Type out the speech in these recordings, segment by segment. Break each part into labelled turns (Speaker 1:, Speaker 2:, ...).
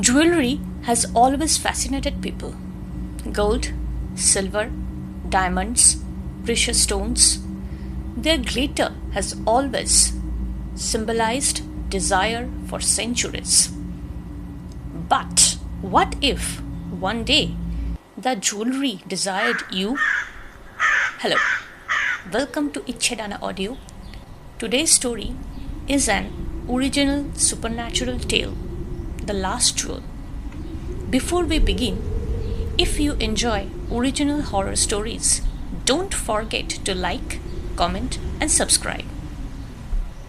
Speaker 1: Jewelry has always fascinated people. Gold, silver, diamonds, precious stones. Their glitter has always symbolized desire for centuries. But what if one day the jewelry desired you? Hello, welcome to Ichedana Audio. Today's story is an original supernatural tale, The Last Jewel. Before we begin, if you enjoy original horror stories, don't forget to like, comment, and subscribe.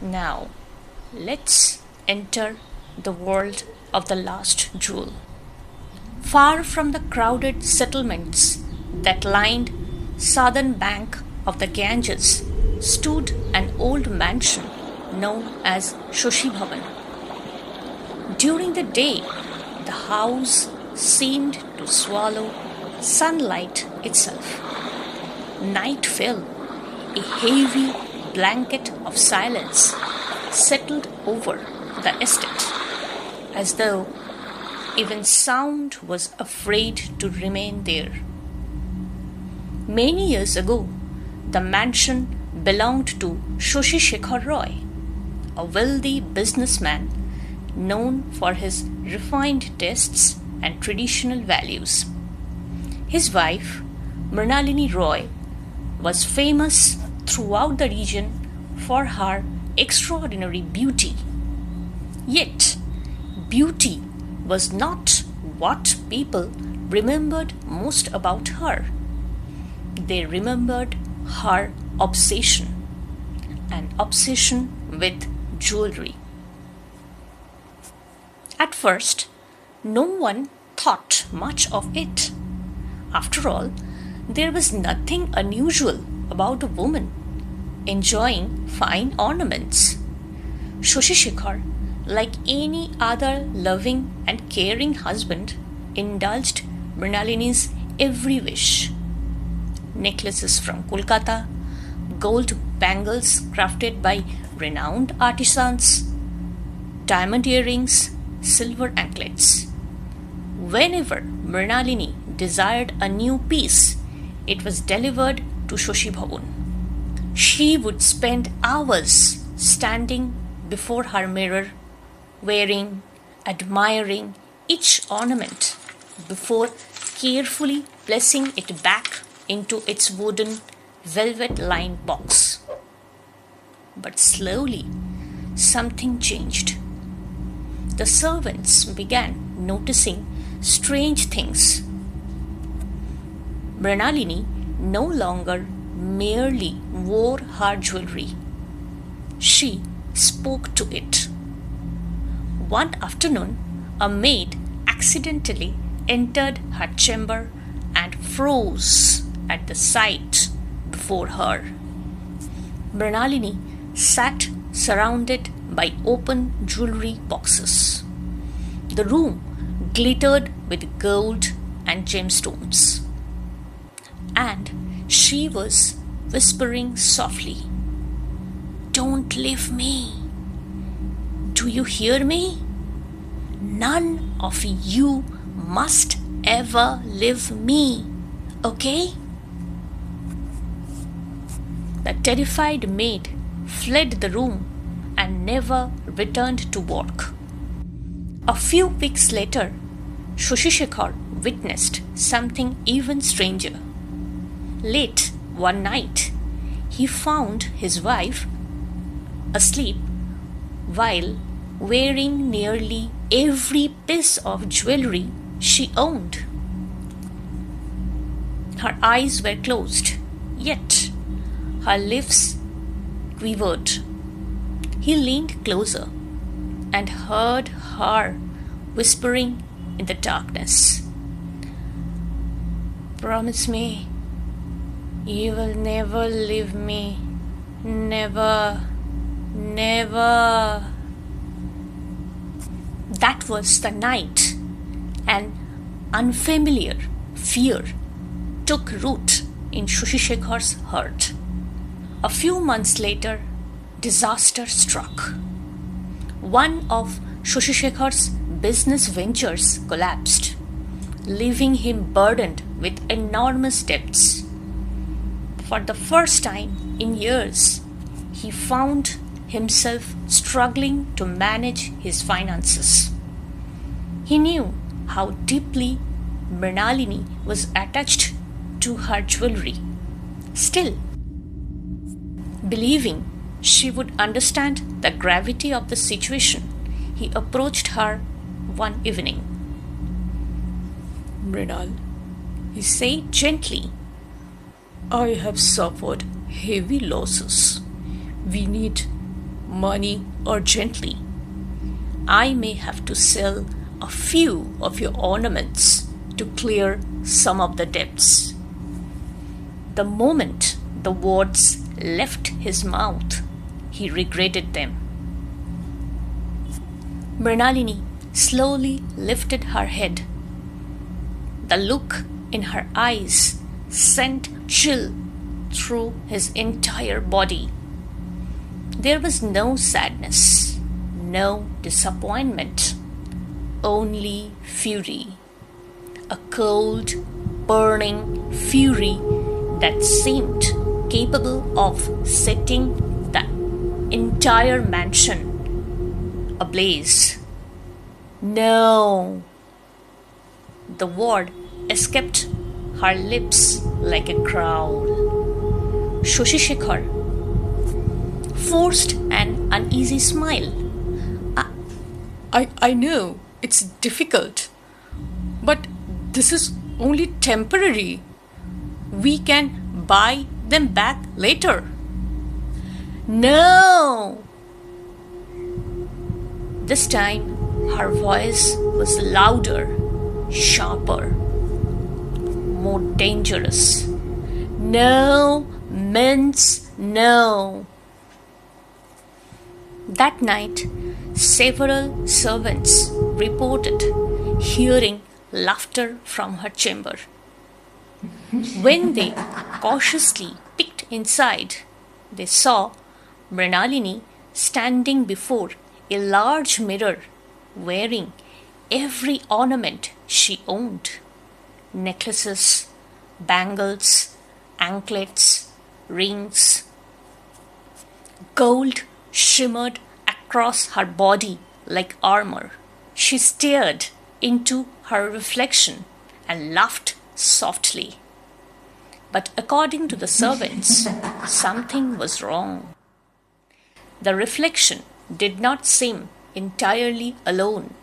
Speaker 1: Now, let's enter the world of the Last Jewel. Far from the crowded settlements that lined southern bank of the Ganges stood an old mansion known as Shashi Bhavan. During the day, the house seemed to swallow sunlight itself. Night fell, a heavy blanket of silence settled over the estate, as though even sound was afraid to remain there. Many years ago, the mansion belonged to Shashi Shekhar Roy, a wealthy businessman known for his refined tastes and traditional values. His wife, Mrinalini Roy, was famous throughout the region for her extraordinary beauty. Yet, beauty was not what people remembered most about her. They remembered her obsession, an obsession with jewelry. At first, no one thought much of it. After all, there was nothing unusual about a woman enjoying fine ornaments. Shashi Shekhar, like any other loving and caring husband, indulged Mrinalini's every wish. Necklaces from Kolkata, gold bangles crafted by renowned artisans, diamond earrings, silver anklets. Whenever Mrinalini desired a new piece, it was delivered to Shashi Bhavan. She would spend hours standing before her mirror, wearing, admiring each ornament before carefully placing it back into its wooden, velvet-lined box. But slowly, something changed. The servants began noticing strange things. Mrinalini no longer merely wore her jewelry. She spoke to it. One afternoon, a maid accidentally entered her chamber and froze at the sight before her. Mrinalini sat surrounded by open jewelry boxes. The room glittered with gold and gemstones. And she was whispering softly, "Don't leave me. Do you hear me? None of you must ever leave me, okay?" The terrified maid fled the room and never returned to work. A few weeks later, Shashi Shekhar witnessed something even stranger. Late one night, he found his wife asleep while wearing nearly every piece of jewelry she owned. Her eyes were closed, yet her lips quivered. He leaned closer and heard her whispering in the darkness, "Promise me you will never leave me. Never, never." That was the night an unfamiliar fear took root in Shashi Shekhar's heart. A few months later, disaster struck. One of Shashi Shekhar's business ventures collapsed, leaving him burdened with enormous debts. For the first time in years, he found himself struggling to manage his finances. He knew how deeply Mrinalini was attached to her jewelry. Still, believing she would understand the gravity of the situation, he approached her one evening.
Speaker 2: Mrinal, he said gently, I have suffered heavy losses. We need money urgently. I may have to sell a few of your ornaments to clear some of the debts. The moment the words left his mouth, he regretted them. Mrinalini slowly lifted her head. The look in her eyes sent chill through his entire body. There was no sadness, no disappointment, only fury. A cold, burning fury that seemed capable of setting the entire mansion ablaze. No! The word escaped her lips like a growl. Shashi forced an uneasy smile. I know it's difficult, but this is only temporary. We can buy them back later.
Speaker 1: No! This time her voice was louder, sharper, more dangerous. No means no. That night, several servants reported hearing laughter from her chamber. When they cautiously peeked inside, they saw Mrinalini standing before a large mirror, wearing every ornament she owned: necklaces, bangles, anklets, rings. Gold shimmered across her body like armor. She stared into her reflection and laughed softly. But according to the servants, something was wrong. The reflection did not seem entirely alone.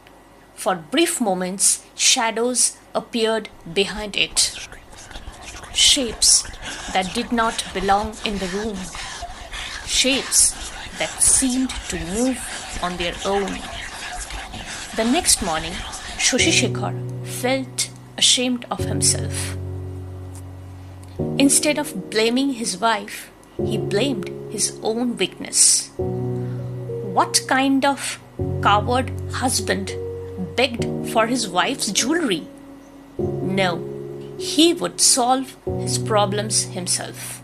Speaker 1: For brief moments, shadows appeared behind it. Shapes that did not belong in the room. Shapes that seemed to move on their own. The next morning, Shashi felt ashamed of himself. Instead of blaming his wife, he blamed his own weakness. What kind of coward husband begged for his wife's jewelry? No, he would solve his problems himself.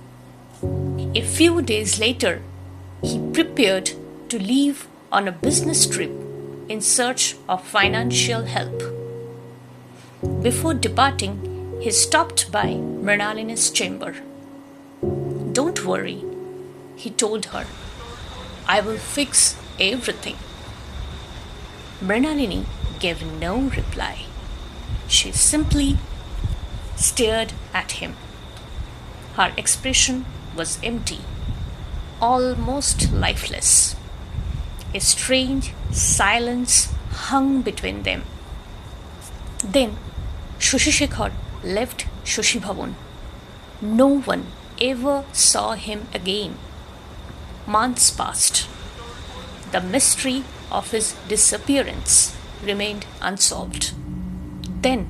Speaker 1: A few days later, he prepared to leave on a business trip in search of financial help. Before departing, he stopped by Mrinalini's chamber. Don't worry, he told her. I will fix everything. Mrinalini gave no reply. She simply stared at him. Her expression was empty, almost lifeless. A strange silence hung between them. Then Shashi left Shashi Bhavan. No one ever saw him again. Months passed. The mystery of his disappearance remained unsolved. Then,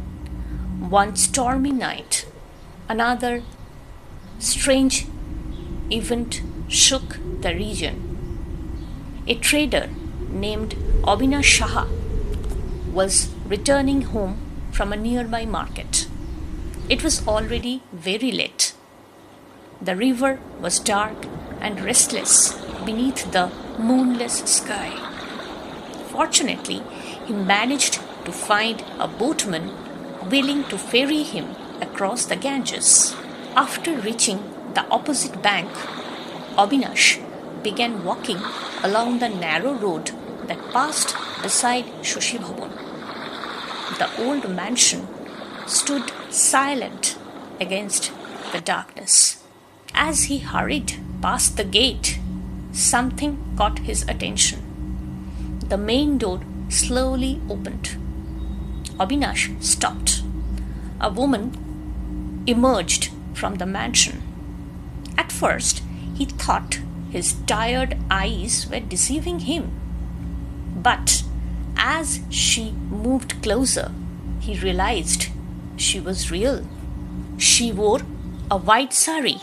Speaker 1: one stormy night, another strange event shook the region. A trader named Abina Shah was returning home from a nearby market. It was already very late. The river was dark and restless beneath the moonless sky. Fortunately, he managed to find a boatman willing to ferry him across the Ganges. After reaching the opposite bank, Avinash began walking along the narrow road that passed beside Shashi Bhavan. The old mansion stood silent against the darkness. As he hurried past the gate, something caught his attention. The main door slowly opened. Avinash stopped. A woman emerged from the mansion. At first, he thought his tired eyes were deceiving him. But as she moved closer, he realized she was real. She wore a white sari.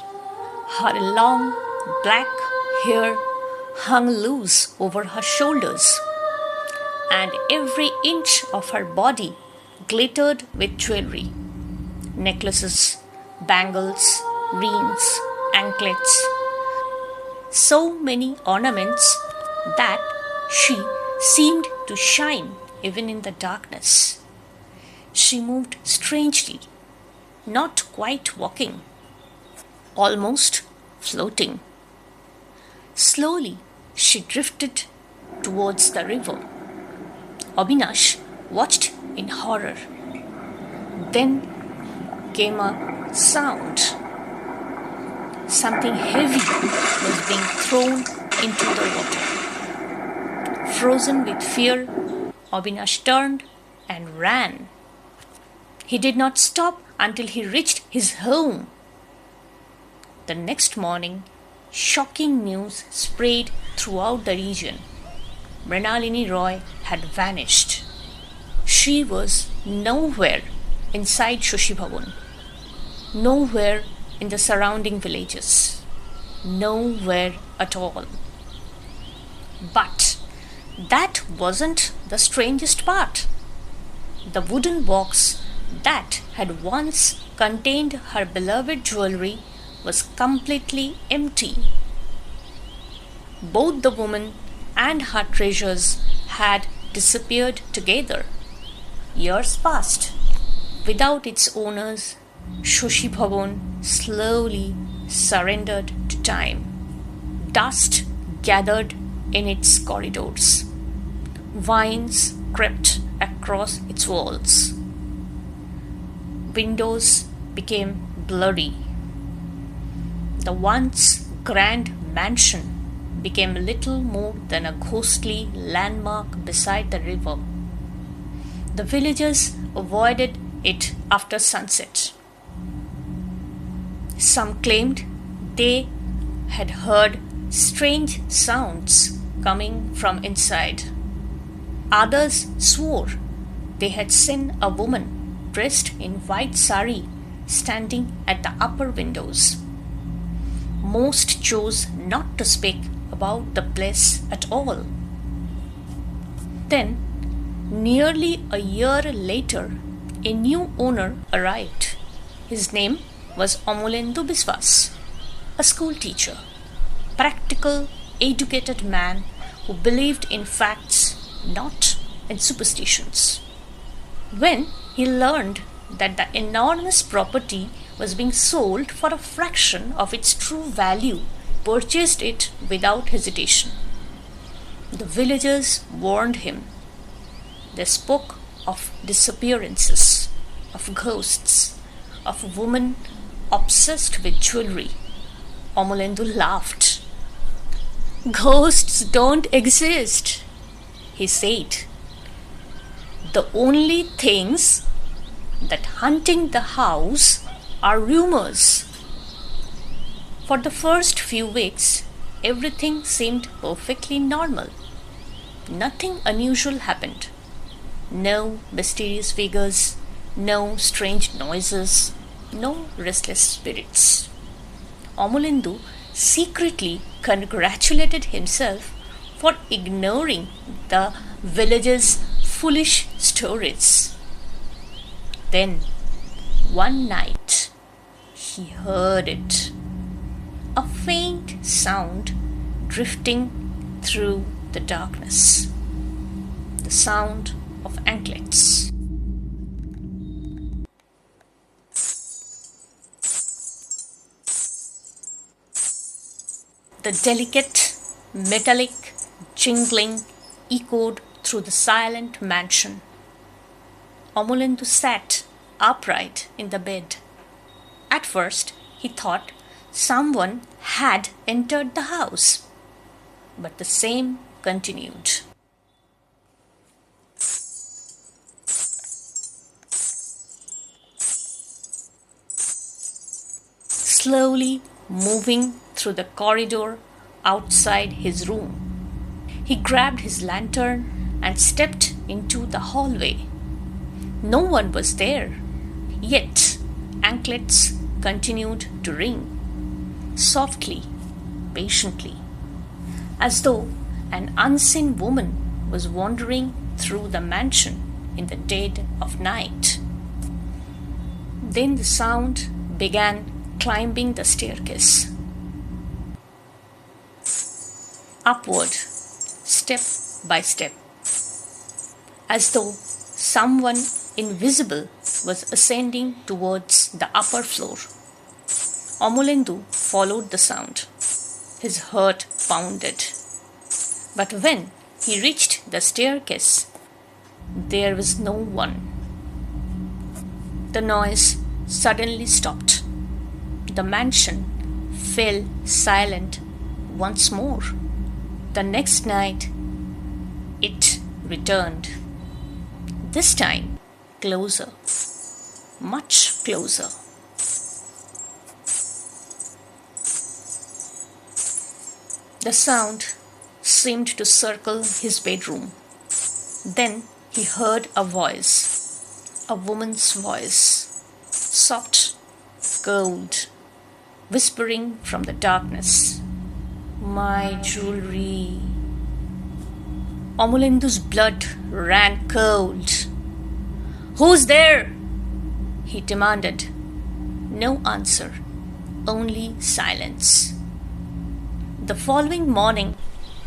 Speaker 1: Her long black hair hung loose over her shoulders, and every inch of her body glittered with jewelry. Necklaces, bangles, rings, anklets. So many ornaments that she seemed to shine even in the darkness. She moved strangely, not quite walking, almost floating. Slowly, she drifted towards the river. Avinash watched in horror. Then came a sound. Something heavy was being thrown into the water. Frozen with fear, Avinash turned and ran. He did not stop until he reached his home. The next morning, shocking news spread throughout the region. Mrinalini Roy had vanished. She was nowhere inside Shashi Bhavan, nowhere in the surrounding villages, nowhere at all. But that wasn't the strangest part. The wooden box that had once contained her beloved jewelry was completely empty. Both the woman and her treasures had disappeared together. Years passed. Without its owners, Shashi Bhavan slowly surrendered to time. Dust gathered in its corridors. Vines crept across its walls. Windows became blurry. The once grand mansion became little more than a ghostly landmark beside the river. The villagers avoided it after sunset. Some claimed they had heard strange sounds coming from inside. Others swore they had seen a woman dressed in white sari standing at the upper windows. Most chose not to speak about the place at all. Then, nearly a year later, a new owner arrived. His name was Amulendu Biswas, a school teacher, practical, educated man who believed in facts, not in superstitions. When he learned that the enormous property was being sold for a fraction of its true value, purchased it without hesitation. The villagers warned him. They spoke of disappearances, of ghosts, of women obsessed with jewelry. Amulendu laughed. "Ghosts don't exist," he said. "The only things that hunting the house are rumors." For the first few weeks, everything seemed perfectly normal. Nothing unusual happened. No mysterious figures, no strange noises, no restless spirits. Amulendu secretly congratulated himself for ignoring the villagers' foolish stories. Then, one night, he heard it. A faint sound drifting through the darkness. The sound of Anklets. The delicate, metallic jingling echoed through the silent mansion. Amulendu sat upright in the bed. At first, he thought someone had entered the house, but the same continued. Slowly moving through the corridor outside his room, he grabbed his lantern and stepped into the hallway. No one was there, yet Anklets continued to ring, softly, patiently, as though an unseen woman was wandering through the mansion in the dead of night. Then the sound began climbing the staircase. Upward, step by step, as though someone invisible was ascending towards the upper floor. Amulendu followed the sound. His heart pounded. But when he reached the staircase, there was no one. The noise suddenly stopped. The mansion fell silent once more. The next night, it returned. This time, closer, much closer. The sound seemed to circle his bedroom. Then he heard a voice, a woman's voice, soft, cold, whispering from the darkness, "My jewelry." Amulendu's blood ran cold. "Who's there?" he demanded. No answer, only silence. The following morning,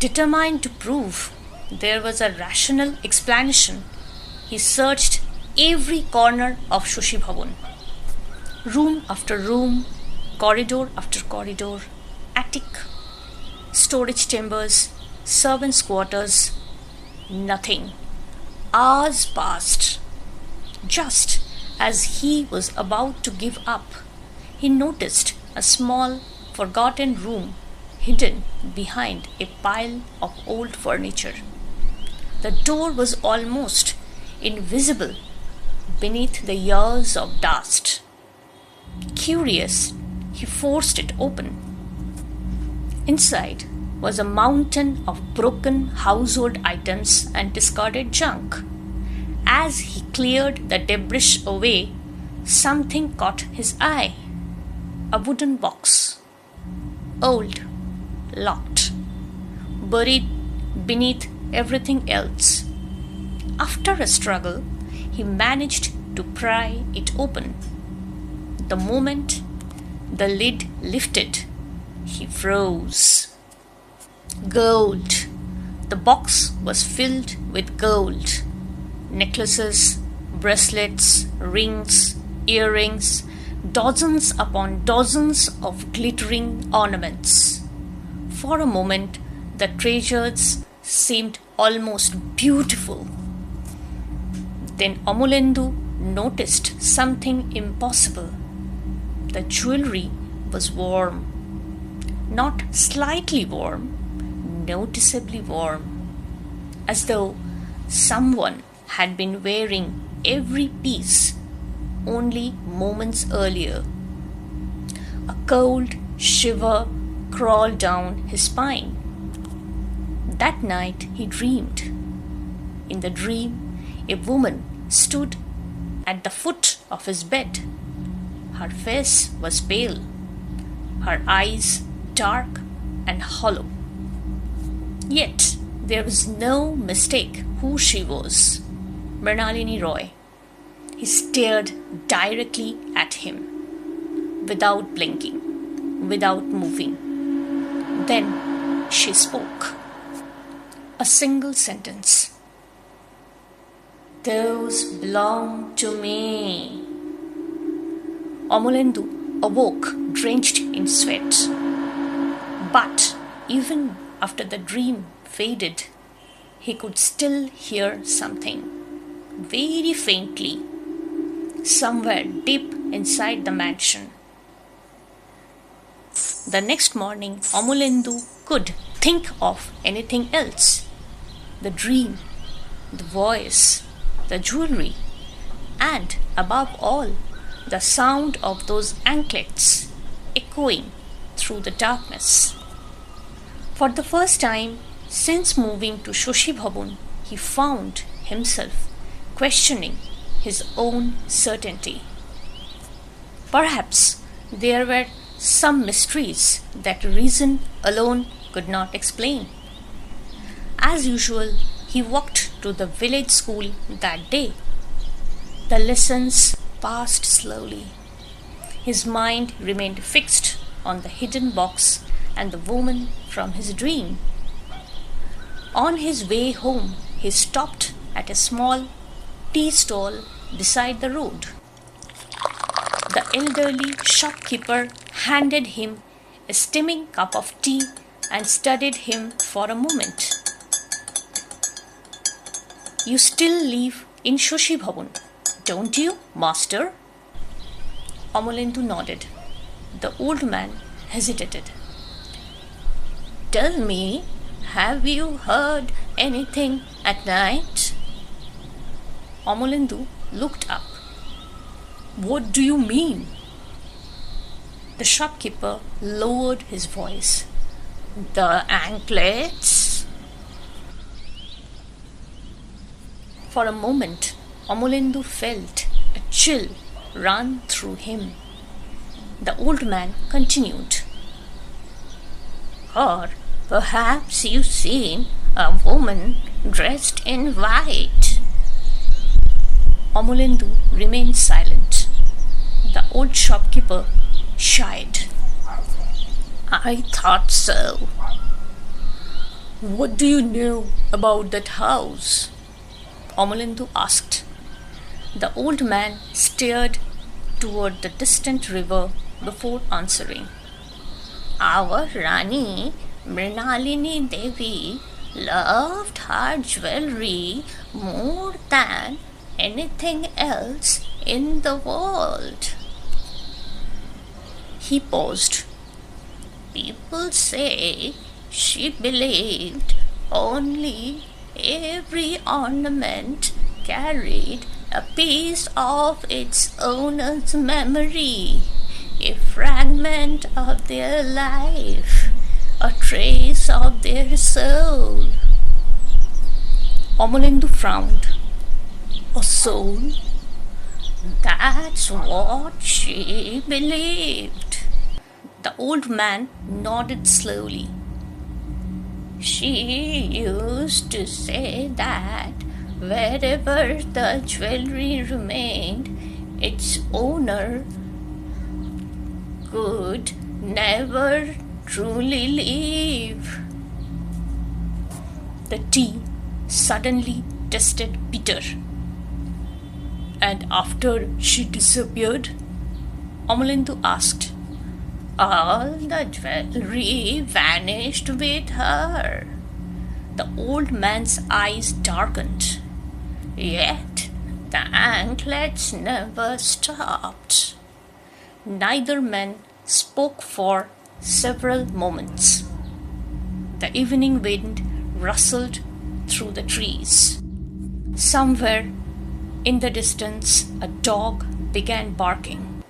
Speaker 1: determined to prove there was a rational explanation, he searched every corner of Shashi Bhavan. Room after room, corridor after corridor, attic, storage chambers, servants' quarters, nothing. Hours passed. Just as he was about to give up, he noticed a small, forgotten room hidden behind a pile of old furniture. The door was almost invisible beneath the years of dust. Curious, he forced it open. Inside was a mountain of broken household items and discarded junk. As he cleared the debris away, something caught his eye. A wooden box, old, locked, buried beneath everything else. After a struggle, he managed to pry it open. The moment the lid lifted, he froze. Gold. The box was filled with gold. Necklaces, bracelets, rings, earrings, dozens upon dozens of glittering ornaments. For a moment, the treasures seemed almost beautiful. Then Amulendu noticed something impossible. The jewelry was warm. Not slightly warm, noticeably warm. As though someone had been wearing every piece only moments earlier. A cold shiver crawled down his spine. That night he dreamed. In the dream, a woman stood at the foot of his bed. Her face was pale, her eyes dark and hollow. Yet there was no mistake who she was. Mrinalini Roy. He stared directly at him, without blinking, without moving. Then she spoke. A single sentence. Those belong to me. Amulendu awoke drenched in sweat. But even after the dream faded, he could still hear something, very faintly, somewhere deep inside the mansion. The next morning, Amulendu could think of anything else. The dream, the voice, the jewelry, and above all, the sound of those anklets echoing through the darkness. For the first time since moving to Shashi Bhavan, he found himself questioning his own certainty. Perhaps there were some mysteries that reason alone could not explain. As usual, he walked to the village school that day. The lessons passed slowly. His mind remained fixed on the hidden box and the woman from his dream. On his way home, he stopped at a small tea stall beside the road. The elderly shopkeeper handed him a steaming cup of tea and studied him for a moment. You still live in Shashi Bhavan, don't you, master? Amulendu nodded. The old man hesitated. Tell me, have you heard anything at night? Amulendu looked up. What do you mean? The shopkeeper lowered his voice. The anklets? For a moment, Amulendu felt a chill run through him. The old man continued. Or perhaps you've seen a woman dressed in white. Amulendu remained silent. The old shopkeeper shied. I thought so. What do you know about that house? Amulendu asked. The old man stared toward the distant river before answering. Our Rani, Mrinalini Devi, loved her jewelry more than anything else in the world. He paused. People say she believed only every ornament carried a piece of its owner's memory, a fragment of their life, a trace of their soul. Amulendu frowned. A soul? That's what she believed. The old man nodded slowly. She used to say that wherever the jewelry remained, its owner could never truly leave. The tea suddenly tasted bitter. And after she disappeared? Amulendu asked. All the jewelry vanished with her. The old man's eyes darkened. Yet the anklets never stopped. Neither man spoke for several moments. The evening wind rustled through the trees. Somewhere in the distance, a dog began barking.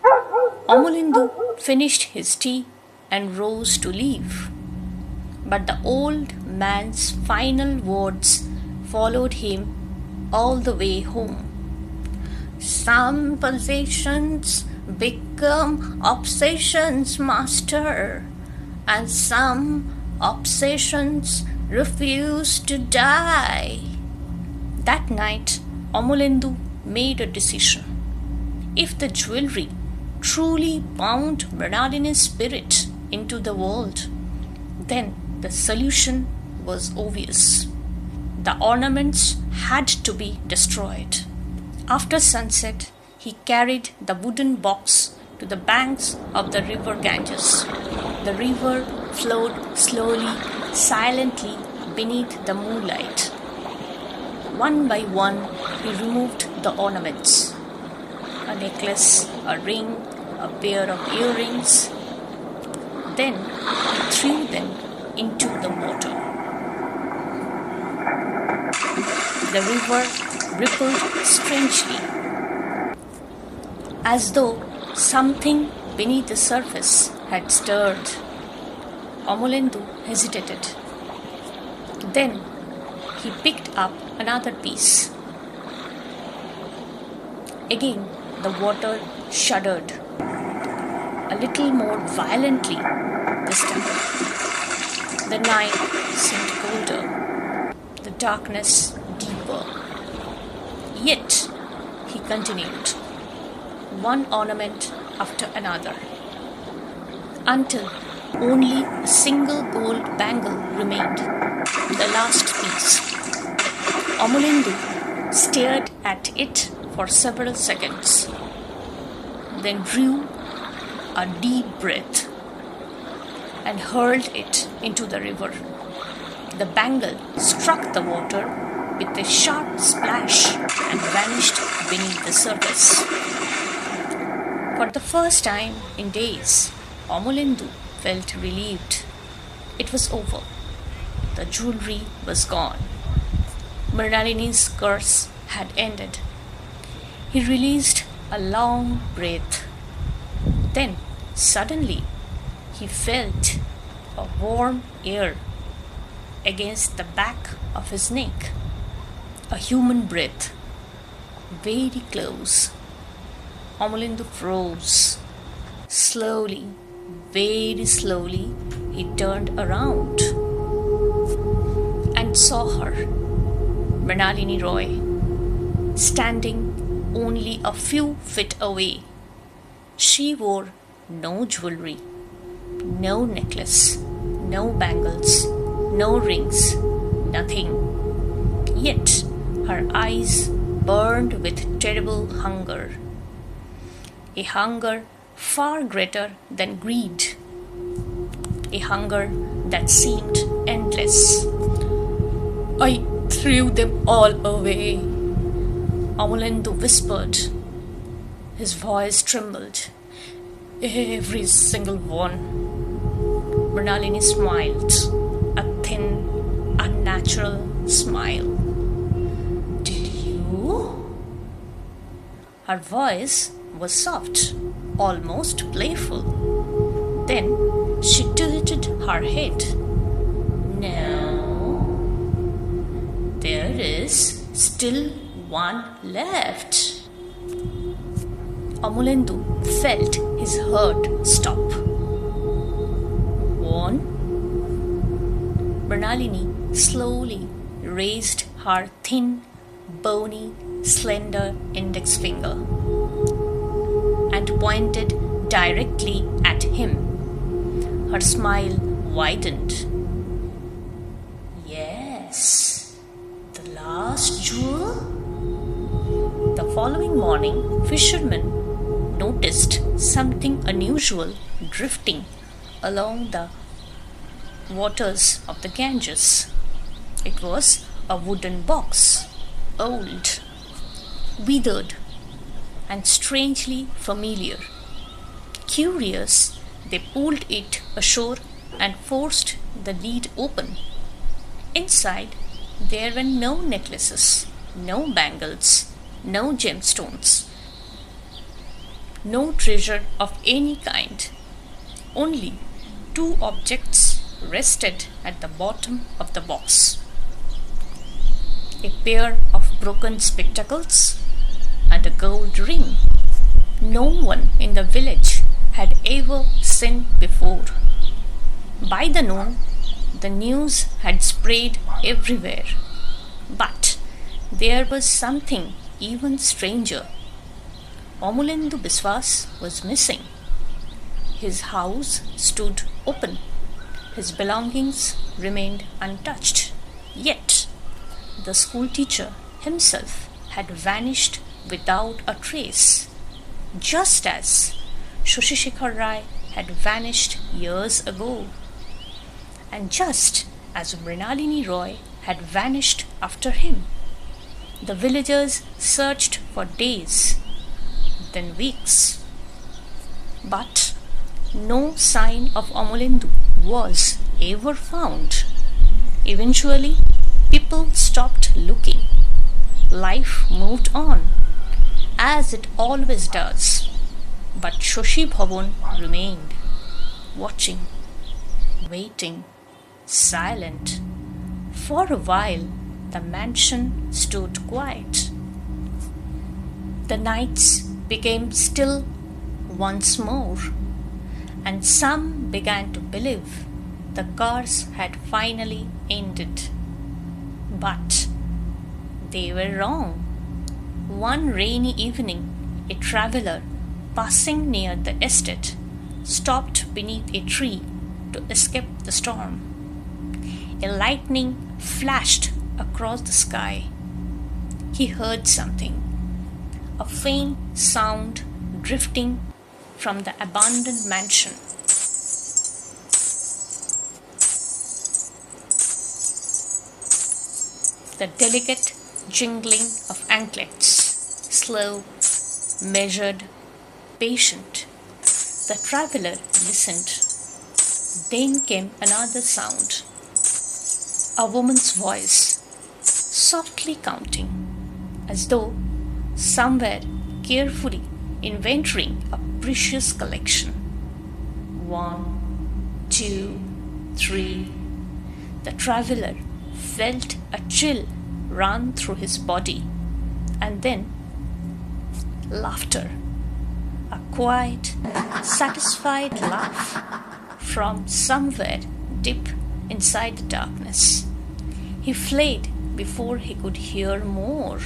Speaker 1: Amulendu finished his tea and rose to leave. But the old man's final words followed him all the way home. Some possessions become obsessions, master, and some obsessions refuse to die. That night, Amulendu made a decision. If the jewelry truly bound Mrinalini's spirit into the world, then the solution was obvious. The ornaments had to be destroyed. After sunset, he carried the wooden box to the banks of the river Ganges. The river flowed slowly, silently beneath the moonlight. One by one, he removed the ornaments. A necklace, a ring, a pair of earrings. Then he threw them into the water. The river rippled strangely, as though something beneath the surface had stirred. Amulendu hesitated. Then he picked up another piece. Again, the water shuddered, a little more violently this time. The night seemed colder, the darkness deeper. Yet, he continued, one ornament after another, until only a single gold bangle remained, the last piece. Amulendu stared at it for several seconds, then drew a deep breath and hurled it into the river. The bangle struck the water with a sharp splash and vanished beneath the surface. For the first time in days, Amulendu felt relieved. It was over. The jewelry was gone. Mrinalini's curse had ended. He released a long breath. Then, suddenly, he felt a warm air against the back of his neck. A human breath, very close. Amulendu froze. Slowly, very slowly, he turned around and saw her, Mrinalini Roy, standing only a few feet away. She wore no jewelry, no necklace, no bangles, no rings, nothing. Yet her eyes burned with terrible hunger, a hunger far greater than greed, a hunger that seemed endless. I threw them all away, Amulendu whispered. His voice trembled. Every single one. Mrinalini smiled, a thin, unnatural smile. Did you? Her voice was soft, almost playful. Then she tilted her head. No, there is still one left. Amulendu felt his heart stop. One. Mrinalini slowly raised her thin, bony, slender index finger and pointed directly at him. Her smile widened. Yes, the last jewel? The following morning, fishermen noticed something unusual drifting along the waters of the Ganges. It was a wooden box, old, withered, and strangely familiar. Curious, they pulled it ashore and forced the lid open. Inside, there were no necklaces, no bangles, no gemstones, no treasure of any kind. Only two objects rested at the bottom of the box: a pair of broken spectacles and a gold ring no one in the village had ever seen before. By the noon, the news had spread everywhere. But there was something even stranger. Amulendu Biswas was missing. His house stood open. His belongings remained untouched. Yet, the schoolteacher himself had vanished without a trace, just as Shashi Rai had vanished years ago, and just as Mrinalini Roy had vanished after him. The villagers searched for days, then weeks, but no sign of Amulendu was ever found. Eventually, people stopped looking. Life moved on, as it always does. But Shashi Bhavan remained, watching, waiting, silent. For a while, the mansion stood quiet. The nights became still once more, and some began to believe the curse had finally ended. But they were wrong. One rainy evening, a traveller passing near the estate stopped beneath a tree to escape the storm. A lightning flashed across the sky. He heard something, a faint sound drifting from the abandoned mansion. The delicate jingling of anklets, slow, measured, patient. The traveller listened. Then came another sound, a woman's voice, softly counting, as though somewhere carefully inventorying a precious collection. 1, 2, 3. The traveller felt a chill run through his body, and then laughter, a quiet, satisfied laugh from somewhere deep inside the darkness. He fled before he could hear more.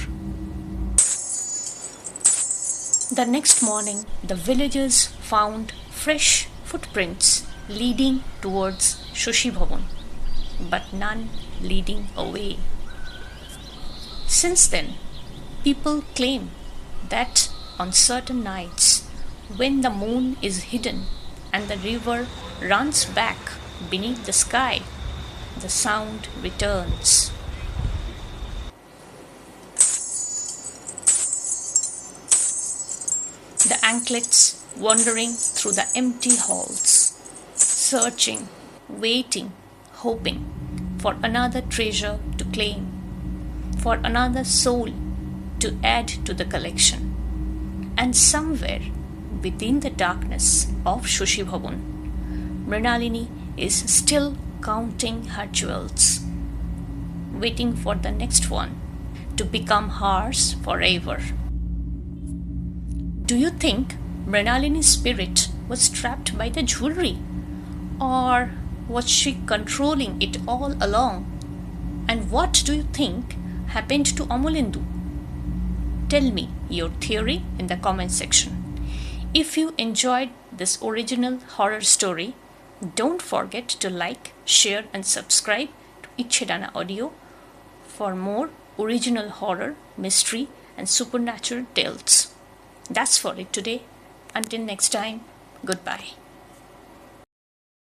Speaker 1: The next morning, the villagers found fresh footprints leading towards Shashi Bhavan, but none leading away. Since then, people claim that on certain nights, when the moon is hidden and the river runs back beneath the sky, the sound returns. The anklets wandering through the empty halls, searching, waiting, hoping for another treasure to claim, for another soul to add to the collection. And somewhere within the darkness of Shashi Bhavan, Mrinalini is still counting her jewels, waiting for the next one to become hers forever. Do you think Mrinalini's spirit was trapped by the jewelry? Or was she controlling it all along? And what do you think happened to Amulendu? Tell me your theory in the comment section. If you enjoyed this original horror story, don't forget to like, share and subscribe to Ichedana Audio for more original horror, mystery and supernatural tales. That's for it today. Until next time, goodbye.